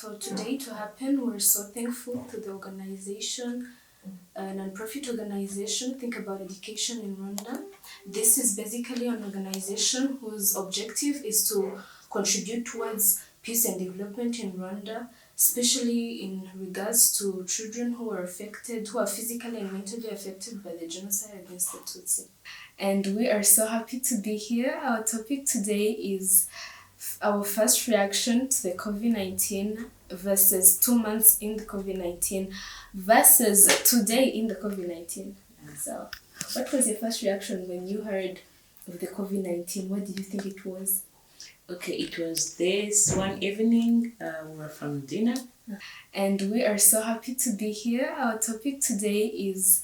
for today to happen. We're so thankful to the organization, a non-profit organization, Think About Education in Rwanda. This is basically an organization whose objective is to contribute towards peace and development in Rwanda, especially in regards to children who are physically and mentally affected by the genocide against the Tutsi. And we are so happy to be here. Our topic today is our first reaction to the COVID-19 versus 2 months in the COVID-19 versus today in the COVID-19. So, what was your first reaction when you heard of the COVID-19? What did you think it was? Okay, it was this one evening, we were from dinner. And we are so happy to be here. Our topic today is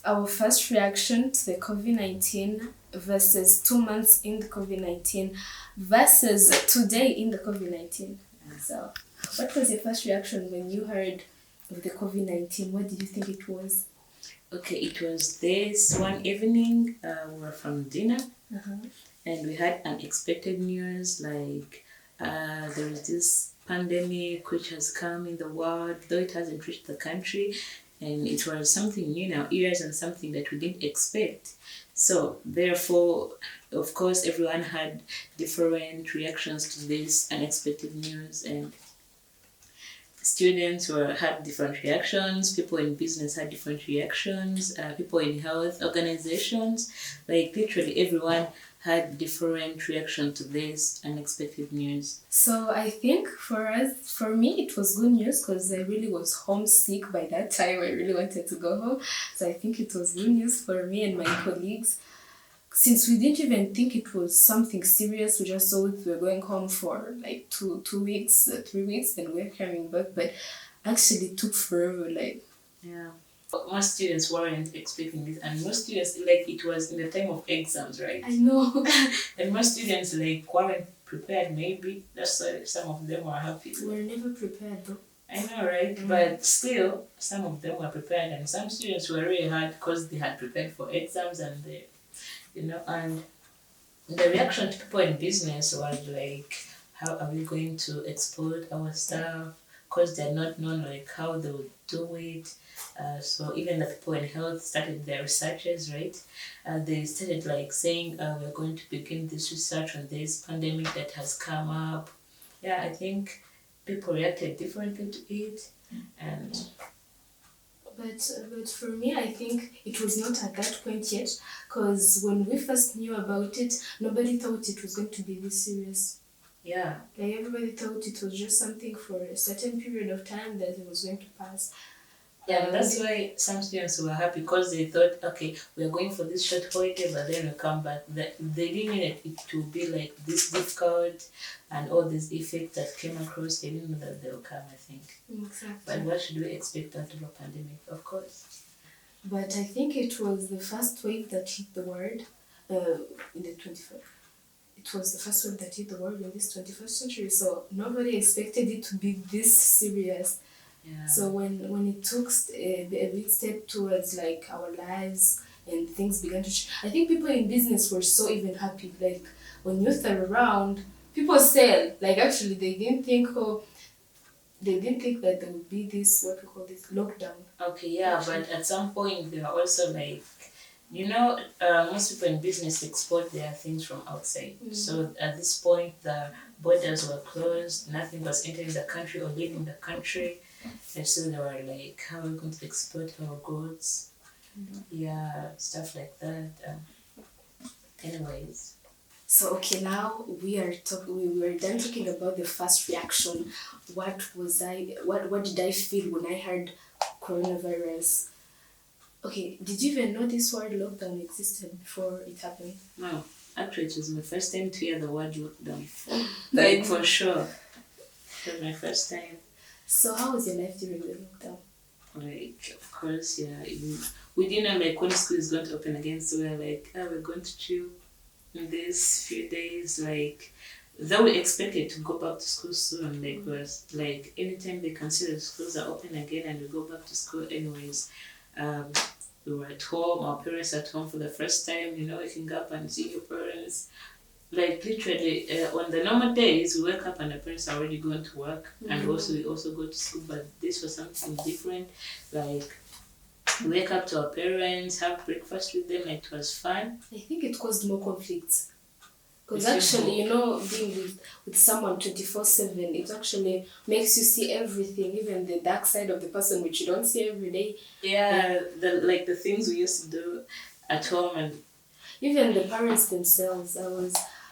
our first reaction to the COVID-19 versus 2 months in the COVID-19 versus today in the COVID-19. So, what was your first reaction when you heard of the COVID-19? What did you think it was? Okay, it was this one evening, we were from dinner, and we had unexpected news like there is this pandemic which has come in the world, though it hasn't reached the country, and it was something new in our ears and something that we didn't expect. So therefore, of course, everyone had different reactions to this unexpected news, and students had different reactions, people in business had different reactions, people in health organizations, like literally everyone had different reaction to this unexpected news. So I think for me, it was good news because I really was homesick by that time. I really wanted to go home. So I think it was good news for me and my colleagues. Since we didn't even think it was something serious, we just thought we were going home for like 2 weeks, 3 weeks, then we're coming back. But actually it took forever, Yeah. Most students weren't expecting this, and most students, like, it was in the time of exams, right? I know. And most students, like, weren't prepared, maybe. That's why some of them were happy. We were never prepared, though. I know, right? But still, some of them were prepared, and some students were really hard because they had prepared for exams, and and the reaction to people in business was like, how are we going to export our stuff? Because they're not known like how they would do it. So even the people in health started their researches, right? They started like saying, we're going to begin this research on this pandemic that has come up. Yeah, I think people reacted differently to it. But for me, I think it was not at that point yet, because when we first knew about it, nobody thought it was going to be this serious. Yeah. Like everybody thought it was just something for a certain period of time that it was going to pass. Yeah, and that's why some students were happy because they thought, okay, we are going for this short holiday, but then we come back. They didn't know that it to be like this difficult and all these effects that came across. They didn't know that they will come, I think. Exactly. But what should we expect out of a pandemic? Of course. But I think it was the first wave that hit the world in the 21st. It was the first wave that hit the world in this 21st century. So nobody expected it to be this serious. Yeah. So when it took a big step towards like our lives and things began to change, I think people in business were so even happy. Like when youth are around, people sell. Like actually they didn't think that there would be this, what we call this, lockdown. Okay, yeah, but at some point they are also like, most people in business export their things from outside. So at this point the borders were closed, nothing was entering the country or leaving the country. And so they were like, how are we going to export our goods? Yeah, stuff like that. Anyways. So okay, now we were done talking about the first reaction. What did I feel when I heard coronavirus? Okay, did you even know this word lockdown existed before it happened? No, actually it was my first time to hear the word lockdown. Like for sure. It was my first time. So how was your life during the lockdown? Like, of course, yeah. We didn't know like when school is going to open again, so we were like, we're going to chill in these few days. Like, though we expected to go back to school soon, like was like anytime they consider schools are open again and we go back to school anyways. We were at home, our parents at home for the first time, waking up and seeing your parents. Like literally, on the normal days, we wake up and the parents are already going to work, and also we also go to school. But this was something different. Like we wake up to our parents, have breakfast with them. Like, it was fun. I think it caused more conflicts. Because actually, you know, being with someone 24/7, it actually makes you see everything, even the dark side of the person, which you don't see every day. Yeah, the things we used to do at home, and even the parents themselves.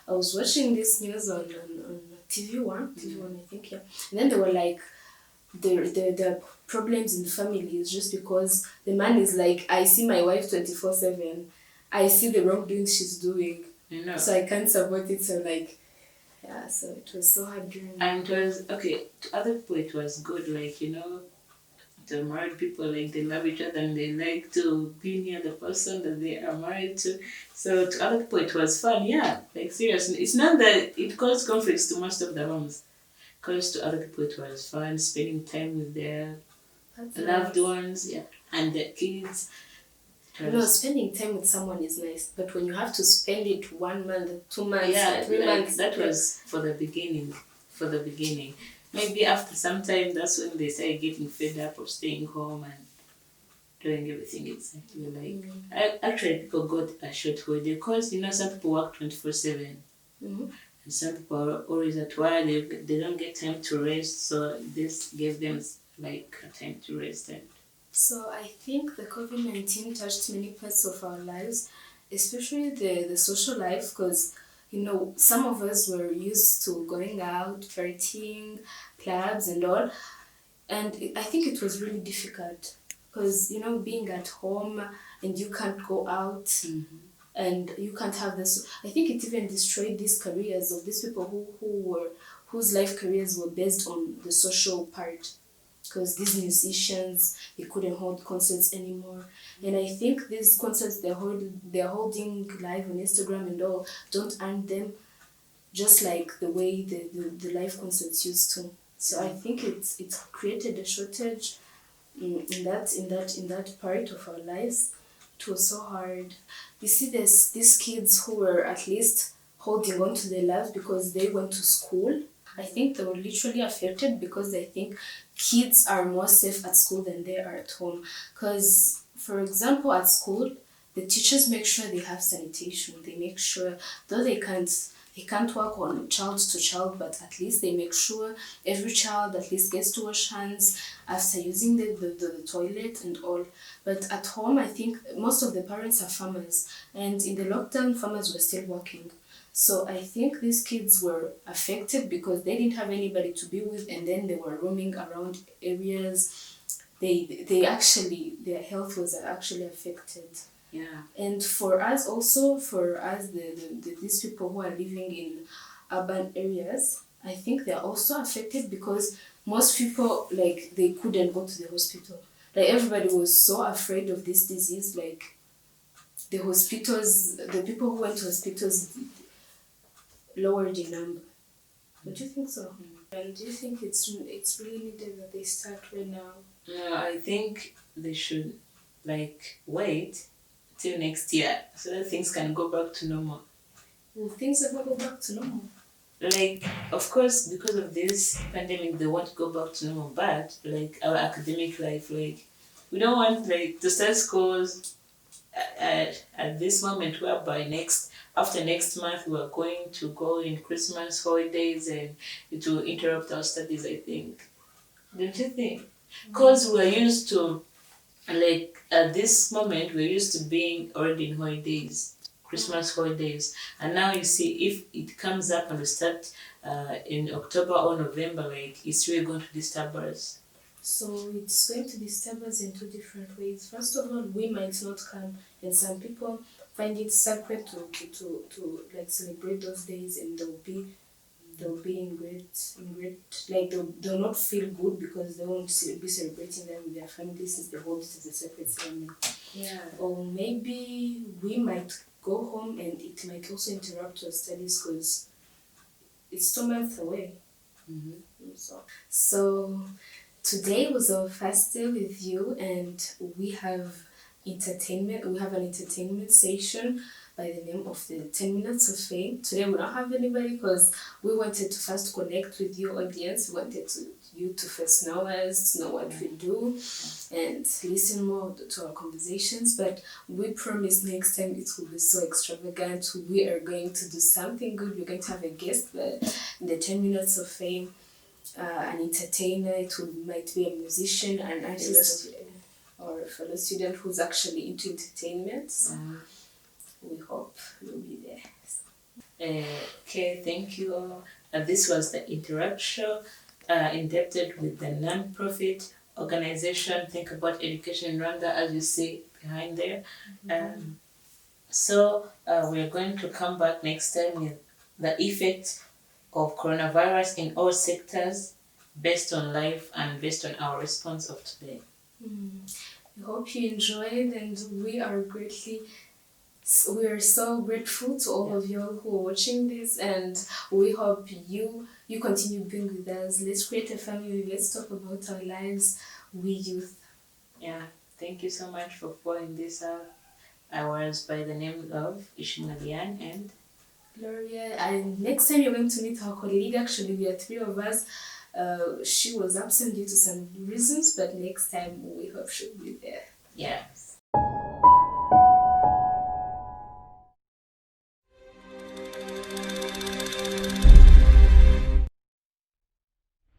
I was watching this news on TV1, I think, yeah. And then they were like, the problems in the family is just because the man is like, I see my wife 24/7, I see the wrongdoings she's doing, you know. so I can't support it. So like, yeah, so it was so hard during. And it was okay. To other people, it was good. Like, you know, the married people, like, they love each other and they like to be near the person that they are married to. So to other people, it was fun. Yeah, like, seriously, it's not that it caused conflicts to most of the homes. Because to other people, it was fun spending time with their loved ones, yeah, and their kids. You know, spending time with someone is nice, but when you have to spend it 1 month, 2 months, yeah, 3 months, that was for the beginning. For the beginning, maybe after some time, that's when they started getting fed up of staying home and doing everything exactly like. Actually, people got a short holiday because, you know, some people work 24/7. And some people are always at work. They don't get time to rest, so this gave them like a time to rest. And so I think the COVID-19 touched many parts of our lives, especially the social life, because, you know, some of us were used to going out, partying, clubs and all. And I think it was really difficult because, you know, being at home and you can't go out and you can't have this. I think it even destroyed these careers of these people whose life careers were based on the social part, because these musicians, they couldn't hold concerts anymore. And I think these concerts they're holding live on Instagram and all don't earn them just like the way the live concerts used to. So I think it's created a shortage in that part of our lives. It was so hard. You see, there's these kids who were at least holding on to their lives because they went to school. I think they were literally affected because I think kids are more safe at school than they are at home. Because, for example, at school, the teachers make sure they have sanitation. They make sure, though they can't work on child to child, but at least they make sure every child at least gets to wash hands after using the toilet and all. But at home, I think most of the parents are farmers, and in the lockdown, farmers were still working. So I think these kids were affected because they didn't have anybody to be with, and then they were roaming around areas. They actually, their health was actually affected. yeah, And for us also, these people who are living in urban areas, I think they are also affected because most people, like, they couldn't go to the hospital. Like, everybody was so afraid of this disease. Like, the people who went to hospitals lowered in number. Don't you think so? And do you think it's really needed that they start right now? no, I think they should like wait till next year so that things can go back to normal. Will things ever go back to normal? Like, of course, because of this pandemic, they want to go back to normal, but like our academic life, like, we don't want like to start schools at this moment whereby after next month we're going to go in Christmas holidays and it will interrupt our studies, I think. Don't you think? Because we're used to, like, at this moment we're used to being already in holidays, Christmas holidays, and now you see if it comes up and we start in October or November, like, it's really going to disturb us. So it's going to disturb us in two different ways. First of all, we might not come, and some people find it sacred to like celebrate those days, and they'll be in great, like, they'll not feel good because they won't be celebrating them with their family since they hold it as a separate ceremony. Yeah. Or maybe we might go home and it might also interrupt our studies because it's 2 months away. So today was our first day with you, and we have entertainment. We have an entertainment session, by the name of the 10 Minutes of Fame. Today we don't have anybody because we wanted to first connect with your audience. We wanted you to first know us, to know what we do, and listen more to our conversations. But we promise next time it will be so extravagant. We are going to do something good. We're going to have a guest, but in the 10 Minutes of Fame, an entertainer, might be a musician, an artist, or a fellow student who's actually into entertainment. So we hope you'll be there. Okay, thank you all. This was the interaction indebted with the non-profit organization Think About Education in Rwanda, as you see behind there. So we're going to come back next time with the effect of coronavirus in all sectors based on life and based on our response of today. We hope you enjoyed, and we are so grateful to all of you who are watching this, and we hope you continue being with us. Let's create a family. Let's talk about our lives, we youth. Yeah, thank you so much for following this out. I was by the name of Ishmaelian and Gloria, and next time you're going to meet our colleague. Actually, we are 3 of us. She was absent due to some reasons, but next time we hope she'll be there.